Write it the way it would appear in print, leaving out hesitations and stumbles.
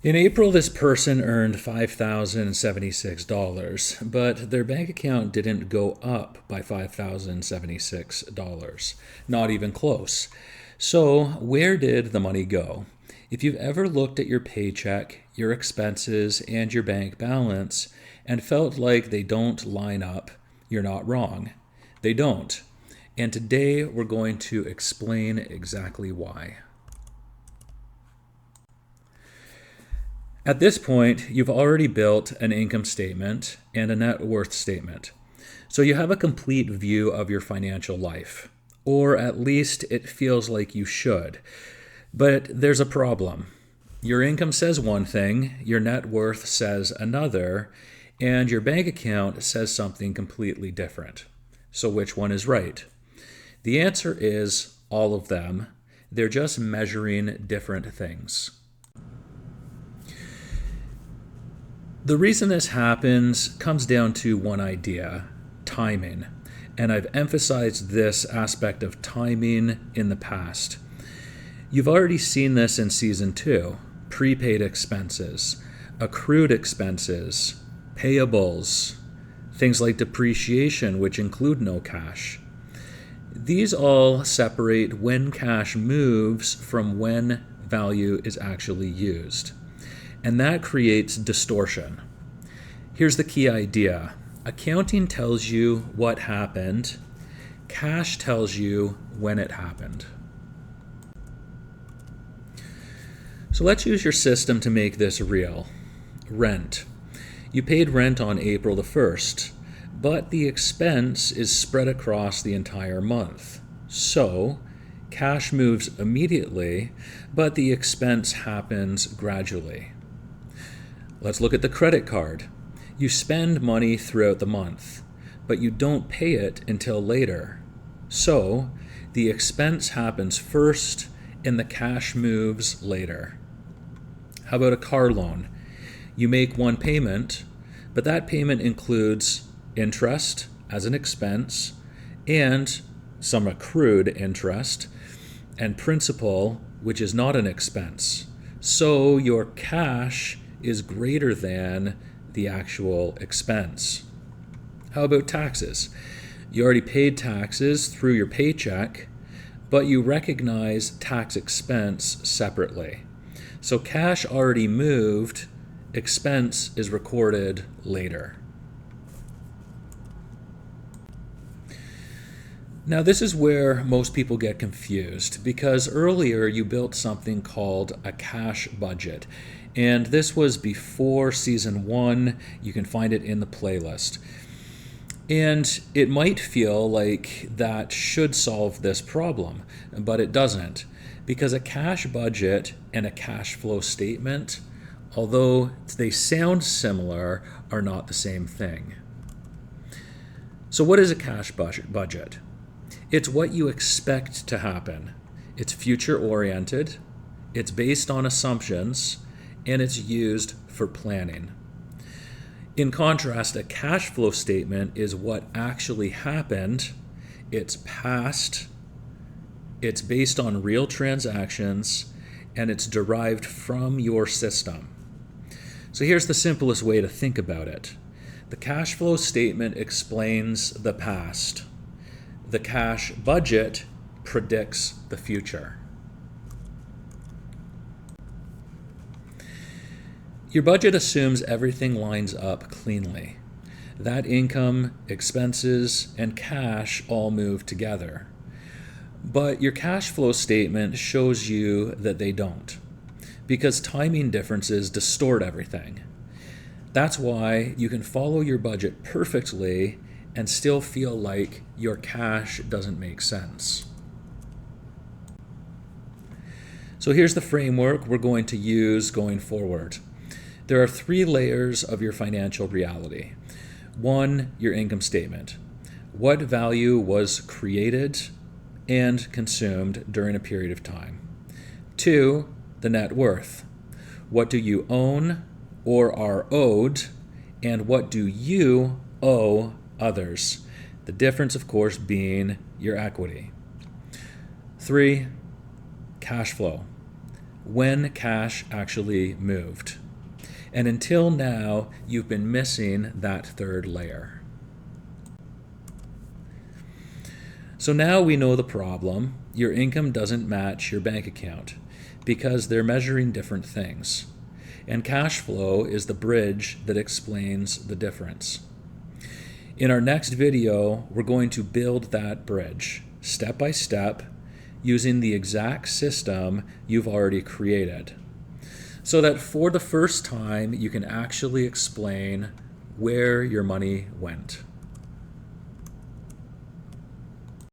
In April, this person earned $5,076, but their bank account didn't go up by $5,076. Not even close. So, where did the money go? If you've ever looked at your paycheck, your expenses, and your bank balance and felt like they don't line up, you're not wrong. They don't. And today we're going to explain exactly why. At this point, you've already built an income statement and a net worth statement. So you have a complete view of your financial life, or at least it feels like you should. But there's a problem. Your income says one thing, your net worth says another, and your bank account says something completely different. So which one is right? The answer is all of them. They're just measuring different things. The reason this happens comes down to one idea: timing. And I've emphasized this aspect of timing in the past. You've already seen this in Season 2. Prepaid expenses, accrued expenses, payables, things like depreciation, which include no cash. These all separate when cash moves from when value is actually used. And that creates distortion. Here's the key idea. Accounting tells you what happened. Cash tells you when it happened. So let's use your system to make this real. Rent. You paid rent on April the 1st, but the expense is spread across the entire month. So, cash moves immediately, but the expense happens gradually. Let's look at the credit card. You spend money throughout the month, but you don't pay it until later. So, the expense happens first and the cash moves later. How about a car loan? You make one payment, but that payment includes interest as an expense and some accrued interest and principal, which is not an expense. So, your cash is greater than the actual expense. How about taxes? You already paid taxes through your paycheck, but you recognize tax expense separately. So cash already moved, expense is recorded later. Now this is where most people get confused, because earlier you built something called a cash budget. And this was before Season 1. You can find it in the playlist. And it might feel like that should solve this problem, but it doesn't. Because a cash budget and a cash flow statement, although they sound similar, are not the same thing. So what is a cash budget? It's what you expect to happen. It's future-oriented, it's based on assumptions, and it's used for planning. In contrast, a cash flow statement is what actually happened. It's past, it's based on real transactions, and it's derived from your system. So here's the simplest way to think about it. The cash flow statement explains the past. The cash budget predicts the future. Your budget assumes everything lines up cleanly. That income, expenses, and cash all move together. But your cash flow statement shows you that they don't, because timing differences distort everything. That's why you can follow your budget perfectly and still feel like your cash doesn't make sense. So here's the framework we're going to use going forward. There are 3 layers of your financial reality. 1, your income statement. What value was created and consumed during a period of time. 2, the net worth. What do you own or are owed, and what do you owe others? The difference, of course, being your equity. 3, cash flow. when cash actually moved. And until now, you've been missing that third layer. So now we know the problem. Your income doesn't match your bank account because they're measuring different things. And cash flow is the bridge that explains the difference. In our next video, we're going to build that bridge step by step using the exact system you've already created, so that for the first time you can actually explain where your money went.